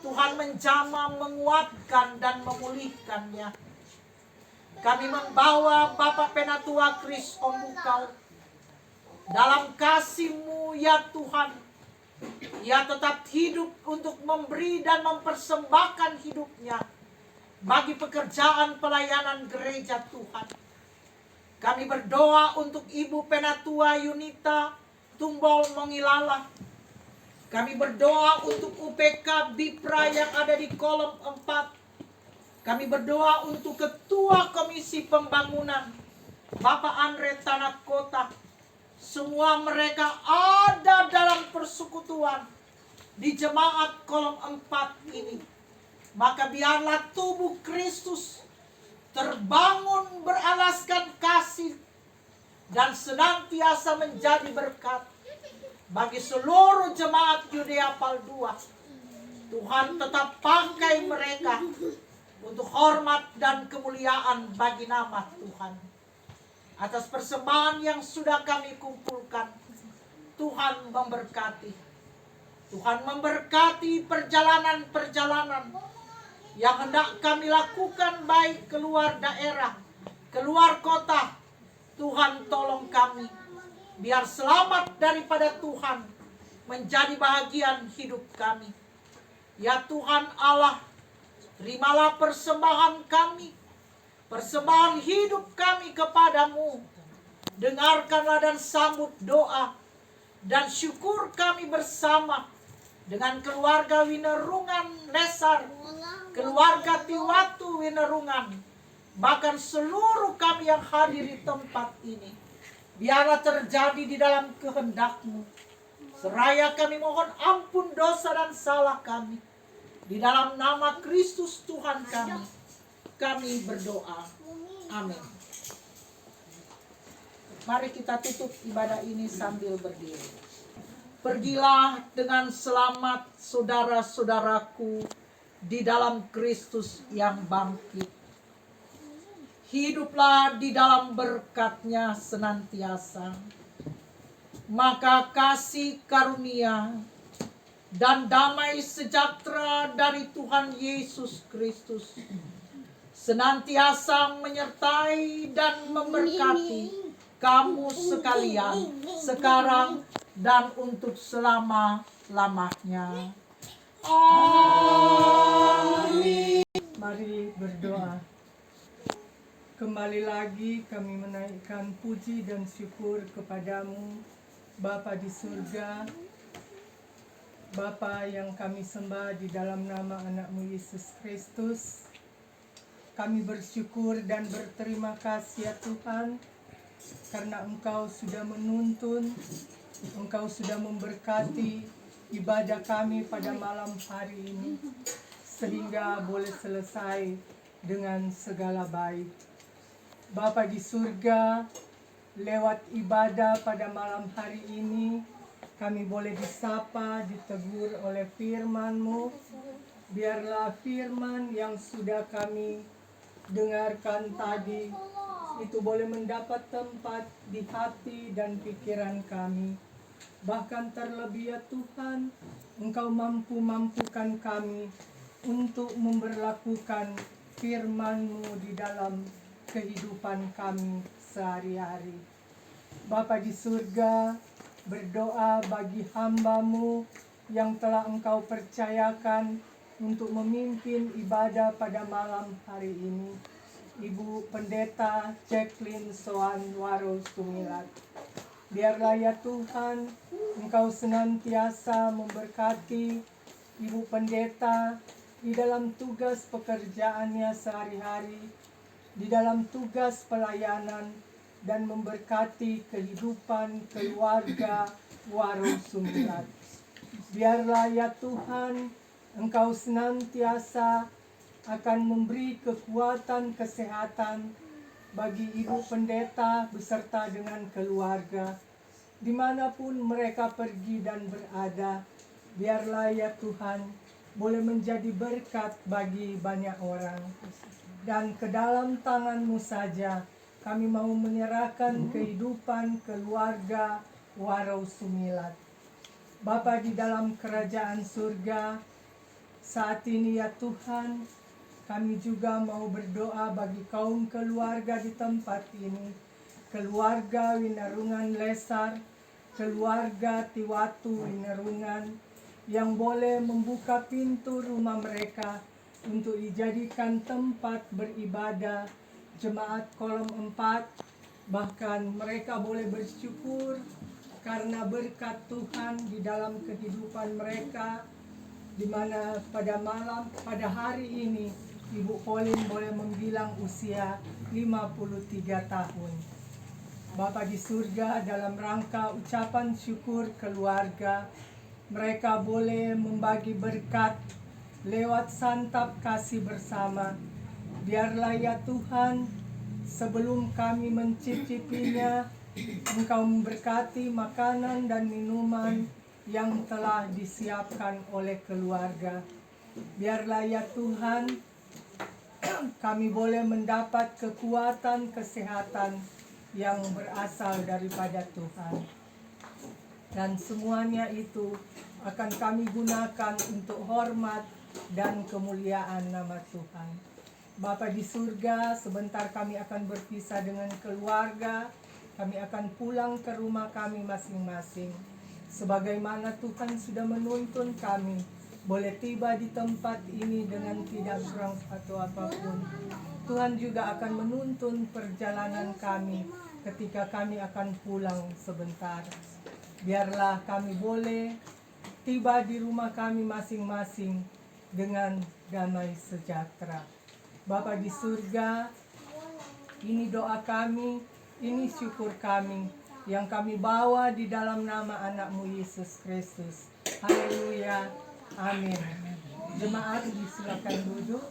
Tuhan menjamah, menguatkan dan memulihkannya. Kami membawa Bapak Penatua Kris Ombukau dalam kasih-Mu ya Tuhan. Ia tetap hidup untuk memberi dan mempersembahkan hidupnya bagi pekerjaan pelayanan gereja Tuhan. Kami berdoa untuk Ibu Penatua Yunita Tumbol Mongilala. Kami berdoa untuk UPK Bipra yang ada di kolom 4. Kami berdoa untuk Ketua Komisi Pembangunan Bapak Andre Tanah Kota. Semua mereka ada dalam persekutuan di jemaat kolom 4 ini. Maka biarlah tubuh Kristus terbangun beralaskan kasih dan senantiasa menjadi berkat bagi seluruh jemaat Yudea Paldua. Tuhan tetap pakai mereka untuk hormat dan kemuliaan bagi nama Tuhan. Atas persembahan yang sudah kami kumpulkan, Tuhan memberkati. Tuhan memberkati perjalanan-perjalanan yang hendak kami lakukan, baik keluar daerah, keluar kota. Tuhan tolong kami, biar selamat daripada Tuhan menjadi bahagian hidup kami. Ya Tuhan Allah, terimalah persembahan kami, persembahan hidup kami kepadamu. Dengarkanlah dan sambut doa dan syukur kami bersama dengan keluarga Winerungan Lesar, keluarga Tiwatu Winerungan, bahkan seluruh kami yang hadir di tempat ini. Biarlah terjadi di dalam kehendak-Mu. Seraya kami mohon ampun dosa dan salah kami. Di dalam nama Kristus Tuhan kami berdoa. Amin. Mari kita tutup ibadah ini sambil berdiri. Pergilah dengan selamat saudara-saudaraku di dalam Kristus yang bangkit. Hiduplah di dalam berkat-Nya senantiasa. Maka kasih karunia dan damai sejahtera dari Tuhan Yesus Kristus senantiasa menyertai dan memberkati kamu sekalian sekarang dan untuk selama-lamanya. Amin. Mari berdoa. Kembali lagi kami menaikkan puji dan syukur kepadamu, Bapa di surga, Bapa yang kami sembah di dalam nama anak-Mu Yesus Kristus. Kami bersyukur dan berterima kasih ya Tuhan, karena Engkau sudah menuntun, Engkau sudah memberkati ibadah kami pada malam hari ini, sehingga boleh selesai dengan segala baik. Bapa di surga, lewat ibadah pada malam hari ini, kami boleh disapa, ditegur oleh firman-Mu. Biarlah firman yang sudah kami dengarkan tadi, itu boleh mendapat tempat di hati dan pikiran kami. Bahkan terlebih ya Tuhan, Engkau mampu-mampukan kami untuk memberlakukan firman-Mu di dalam kehidupan kami sehari-hari. Bapa di surga, berdoa bagi hamba-Mu yang telah Engkau percayakan untuk memimpin ibadah pada malam hari ini, Ibu Pendeta Jacqueline Soan Waro Sumilat. Biarlah ya Tuhan, Engkau senantiasa memberkati Ibu Pendeta di dalam tugas pekerjaannya sehari-hari, di dalam tugas pelayanan, dan memberkati kehidupan keluarga Waro Sumilat. Biarlah ya Tuhan, Engkau senantiasa akan memberi kekuatan kesehatan bagi Ibu Pendeta beserta dengan keluarga, dimanapun mereka pergi dan berada. Biarlah ya Tuhan, boleh menjadi berkat bagi banyak orang. Dan ke dalam tangan-Mu saja kami mau menyerahkan kehidupan keluarga Waro Sumilat. Bapa di dalam kerajaan surga, saat ini ya Tuhan, kami juga mau berdoa bagi kaum keluarga di tempat ini. Keluarga Winarungan Lesar, keluarga Tiwatu Winarungan, yang boleh membuka pintu rumah mereka untuk dijadikan tempat beribadah jemaat kolom 4. Bahkan mereka boleh bersyukur karena berkat Tuhan di dalam kehidupan mereka, di mana pada hari ini Ibu Pauline boleh membilang usia 53 tahun. Bapa di surga, dalam rangka ucapan syukur keluarga, mereka boleh membagi berkat lewat santap kasih bersama. Biarlah ya Tuhan, sebelum kami mencicipinya, Engkau memberkati makanan dan minuman yang telah disiapkan oleh keluarga. Biarlah ya Tuhan, kami boleh mendapat kekuatan kesehatan yang berasal daripada Tuhan. Dan semuanya itu akan kami gunakan untuk hormat dan kemuliaan nama Tuhan. Bapa di surga, sebentar kami akan berpisah dengan keluarga. Kami akan pulang ke rumah kami masing-masing. Sebagaimana Tuhan sudah menuntun kami, boleh tiba di tempat ini dengan tidak kurang satu apapun. Tuhan juga akan menuntun perjalanan kami ketika kami akan pulang sebentar. Biarlah kami boleh tiba di rumah kami masing-masing dengan damai sejahtera. Bapa di surga, ini doa kami, ini syukur kami yang kami bawa di dalam nama anak-Mu Yesus Kristus. Haleluya, amin. Jemaat disilakan duduk.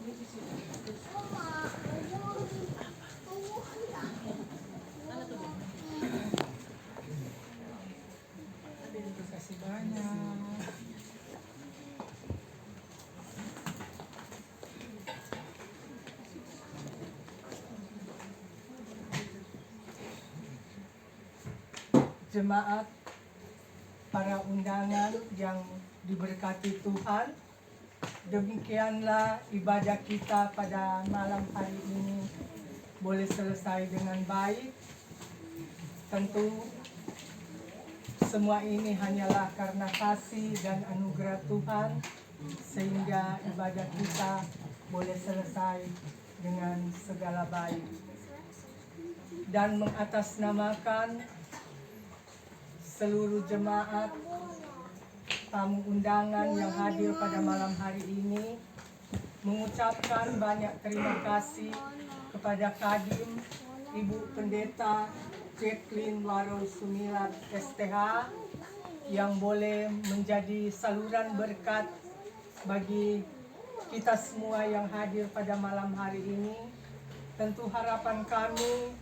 Terima kasih banyak. Jemaat, para undangan yang diberkati Tuhan, demikianlah ibadah kita pada malam hari ini boleh selesai dengan baik. Tentu semua ini hanyalah karena kasih dan anugerah Tuhan, sehingga ibadah kita boleh selesai dengan segala baik. dan mengatasnamakan seluruh jemaat tamu undangan yang hadir pada malam hari ini, mengucapkan banyak terima kasih kepada Kadim Ibu Pendeta Jacqueline Waro Sumilat STH yang boleh menjadi saluran berkat bagi kita semua yang hadir pada malam hari ini. Tentu harapan kami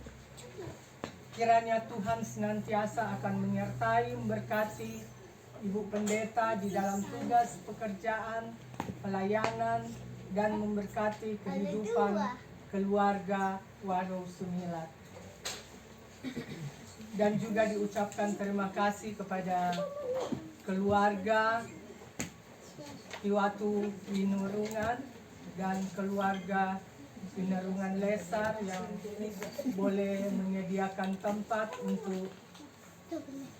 kiranya Tuhan senantiasa akan menyertai, memberkati Ibu Pendeta di dalam tugas pekerjaan, pelayanan, dan memberkati kehidupan keluarga Waro Sumilat. Dan juga diucapkan terima kasih kepada keluarga Iwatu Winurungan dan keluarga Winurungan Lesar yang boleh menyediakan tempat untuk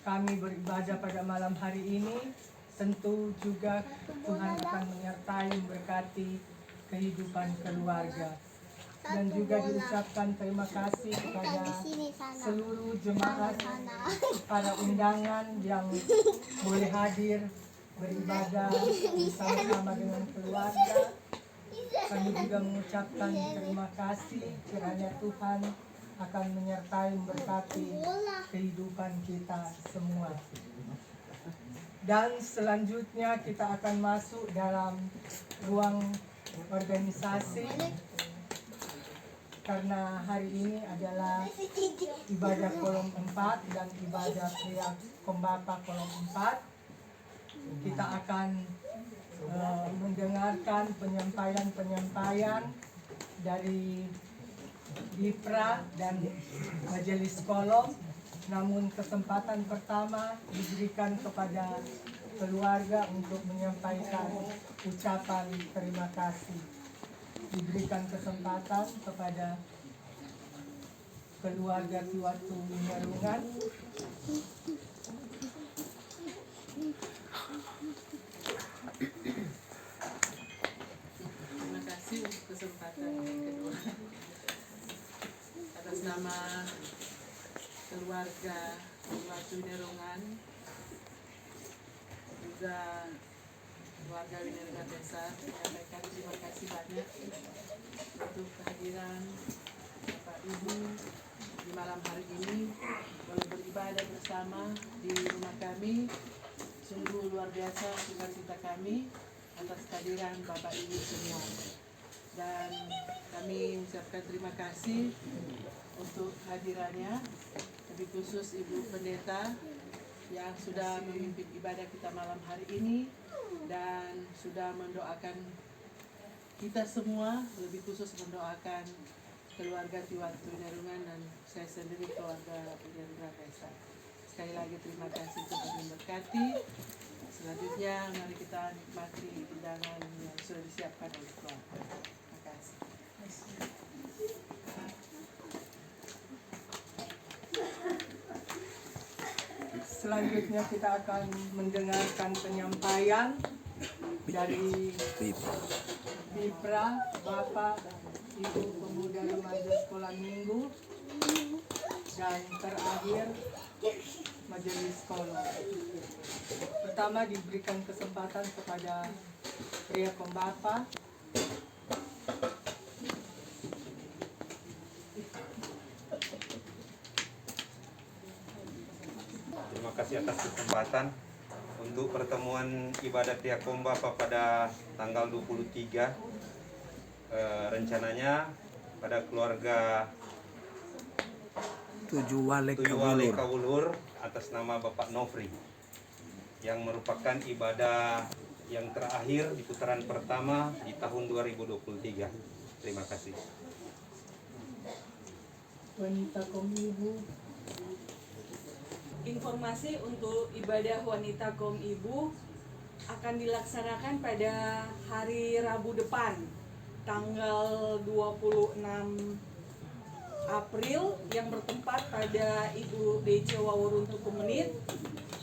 kami beribadah pada malam hari ini. Tentu juga Tuhan akan menyertai, memberkati kehidupan keluarga. Dan juga diucapkan terima kasih kepada seluruh jemaat para undangan yang boleh hadir beribadah bersama-sama dengan keluarga. Kami juga mengucapkan terima kasih kiranya Tuhan akan menyertai, memberkati kehidupan kita semua. Dan selanjutnya kita akan masuk dalam ruang organisasi, karena hari ini adalah ibadah kolom 4 dan ibadah pria Kombapa kolom 4. Kita akan mendengarkan penyampaian dari Dipra dan Majelis Kolom. Namun kesempatan pertama diberikan kepada keluarga untuk menyampaikan ucapan terima kasih. Diberikan kesempatan kepada keluarga Iwatu Winurungan. Terima kasih untuk kesempatan yang kedua. Atas nama keluarga Iwatu Winurungan, juga keluarga Winurungan Besar, menyampaikan terima kasih banyak untuk kehadiran Bapak Ibu di malam hari ini, boleh beribadah bersama di rumah kami. Sungguh luar biasa sukacita kami atas kehadiran Bapak Ibu semua. Dan kami mengucapkan terima kasih untuk hadirannya, lebih khusus Ibu Pendeta yang sudah memimpin ibadah kita malam hari ini dan sudah mendoakan kita semua, lebih khusus mendoakan keluarga Iwatu Winurungan dan saya sendiri keluarga Winurungan Besar. Sekali lagi terima kasih, Tuhan memberkati. Selanjutnya mari kita nikmati hidangan yang sudah disiapkan oleh keluarga. Terima kasih. Selanjutnya kita akan mendengarkan penyampaian dari Dipra, Bapak, Ibu Pemuda Remaja Sekolah Minggu, dan terakhir Majelis Kolom. Pertama diberikan kesempatan kepada pria Kombapa. Terima kasih atas kesempatan untuk pertemuan ibadah Pria Kombapa pada tanggal 23. Rencananya pada keluarga Tujuh Wale Kawulur atas nama Bapak Nofri, yang merupakan ibadah yang terakhir di putaran pertama di tahun 2023. Terima kasih. Wanita Kom Ibu. Informasi untuk ibadah wanita Kom Ibu akan dilaksanakan pada hari Rabu depan, tanggal 26 April, yang bertempat pada Ibu DC Waworuntu Kumenit,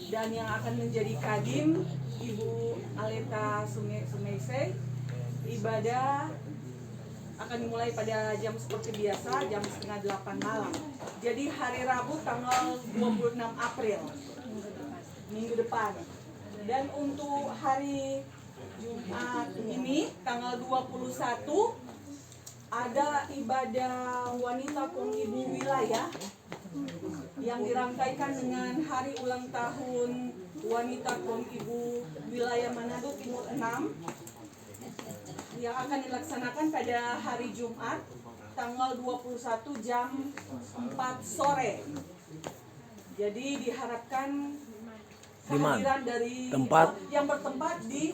dan yang akan menjadi kadim Ibu Aleta Sumeise. Ibadah akan dimulai pada jam seperti biasa, jam setengah 8 malam. Jadi hari Rabu tanggal 26 April, minggu depan. Dan untuk hari Jumat ini, tanggal 21, ada ibadah wanita kaum ibu wilayah yang dirangkaikan dengan hari ulang tahun wanita kaum ibu wilayah Manado Timur 6 yang akan dilaksanakan pada hari Jumat tanggal 21 jam 4 sore. Jadi diharapkan kehadiran dari Tempat? yang bertempat di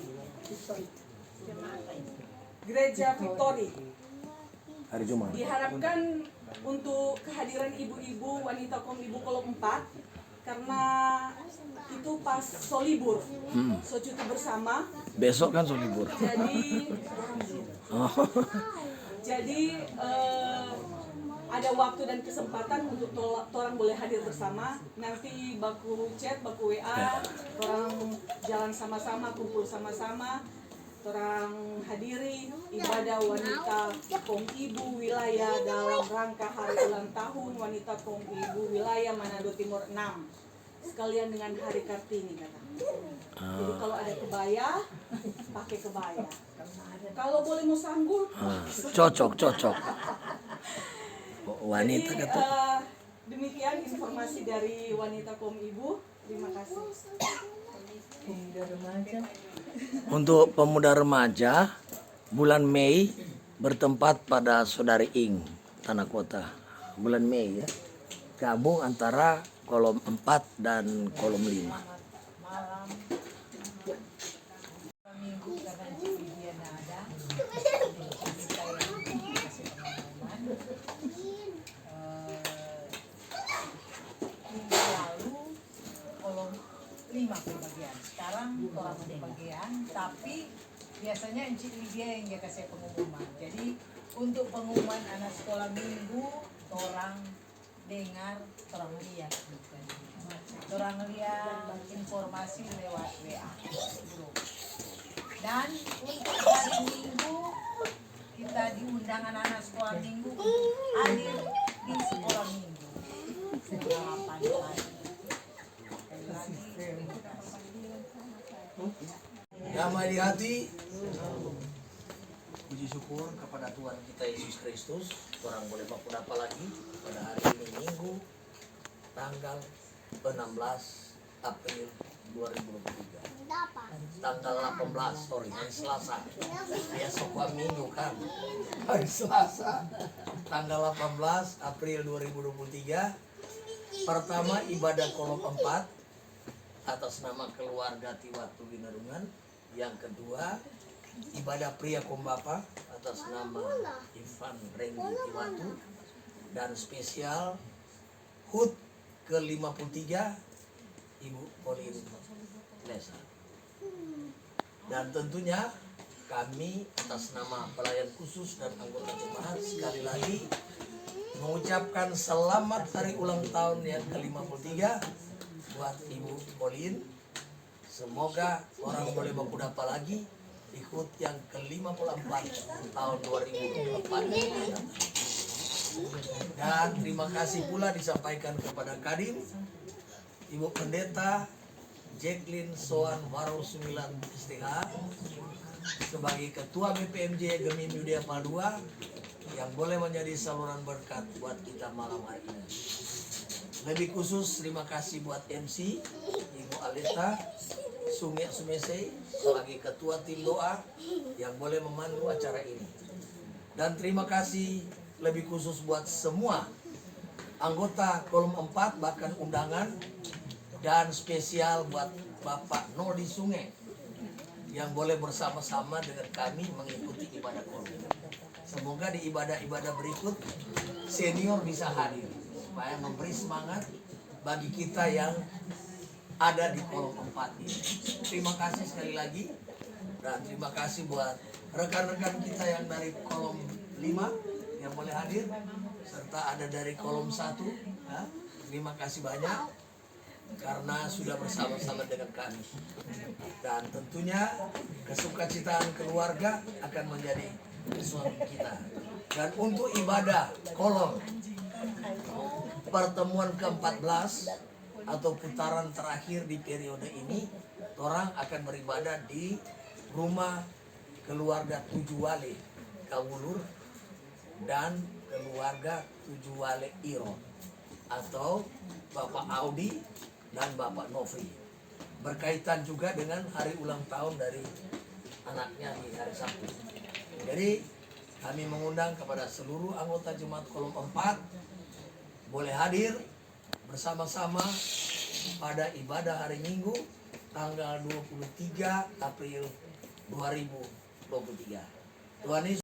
Gereja Victory. Hari Jumat. Diharapkan untuk kehadiran ibu-ibu wanita kaum ibu kolom 4 karena itu pas solibur, so cuti bersama. Besok kan libur. Jadi ada waktu dan kesempatan untuk orang boleh hadir bersama. Nanti baku chat, baku WA, orang jalan sama-sama, kumpul sama-sama. Orang hadiri ibadah wanita kaum ibu wilayah dalam rangka hari ulang tahun wanita kaum ibu wilayah Manado Timur 6 sekalian dengan hari Kartini kata. Jadi kalau ada kebaya pakai kebaya, kalau boleh mau sanggul Cocok. Wanita jadi, kata. demikian informasi dari wanita kaum ibu. Terima kasih. Untuk pemuda remaja, bulan Mei bertempat pada Saudari Ing, Tanah Kota. Bulan Mei ya, gabung antara kolom 4 dan kolom 5. Lima pembagian. Sekarang orang pembagian, tapi biasanya Encik Lydia yang dia kasih pengumuman. Jadi untuk pengumuman anak sekolah minggu, orang dengar, orang lihat. Orang lihat informasi lewat WA. Dan untuk hari minggu kita diundang anak-anak sekolah minggu hadir di sekolah minggu. Setengah 8 pagi. Damai di hati, puji syukur kepada Tuhan kita Yesus Kristus. Orang boleh bakul apa lagi pada hari ini Minggu tanggal 16 April 2023. Tanggal 18, hari Selasa. Besok Minggu kan. Hari Selasa. Tanggal 18 April 2023. Pertama ibadah kolom 4 atas nama keluarga Tiwatu Binarungan. Yang kedua ibadah pria Kombapa atas nama Ivan Renggi Tiwatu. Dan spesial HUT ke-53 Ibu Pauline Lesa. Dan tentunya kami atas nama pelayan khusus dan anggota jemaat sekali lagi mengucapkan selamat hari ulang tahun yang ke-53 buat Ibu Pauline. Semoga orang boleh berkuda lagi ikut yang ke-54 tahun 2024. Dan terima kasih pula disampaikan kepada Kadin Ibu Pendeta Jacqueline Soan Waro 9 STH sebagai Ketua BPMJ Gemim Yudea Padua yang boleh menjadi saluran berkat buat kita malam hari ini. Lebih khusus terima kasih buat MC Ibu Aleta Sunge Sumese sebagai Ketua Tim Doa yang boleh memandu acara ini. Dan terima kasih lebih khusus buat semua anggota kolom 4 bahkan undangan, dan spesial buat Bapak Nodi Sunge yang boleh bersama-sama dengan kami mengikuti ibadah kolom. Semoga di ibadah-ibadah berikut senior bisa hadir supaya memberi semangat bagi kita yang ada di kolom 4 ini. Terima kasih sekali lagi, dan terima kasih buat rekan-rekan kita yang dari kolom 5 yang boleh hadir, serta ada dari kolom 1 ya. Terima kasih banyak karena sudah bersama-sama dengan kami. Dan tentunya kesukacitaan keluarga akan menjadi suami kita. Dan untuk ibadah kolom pertemuan ke-14 atau putaran terakhir di periode ini, orang akan beribadah di rumah keluarga Tujuwale Kawulur dan keluarga Tujuwale Iro atau Bapak Audi dan Bapak Nofri, berkaitan juga dengan hari ulang tahun dari anaknya di hari Sabtu. Jadi kami mengundang kepada seluruh anggota Jemaat Kolom 4 boleh hadir bersama-sama pada ibadah hari Minggu tanggal 23 April 2023. Tuhan Yesus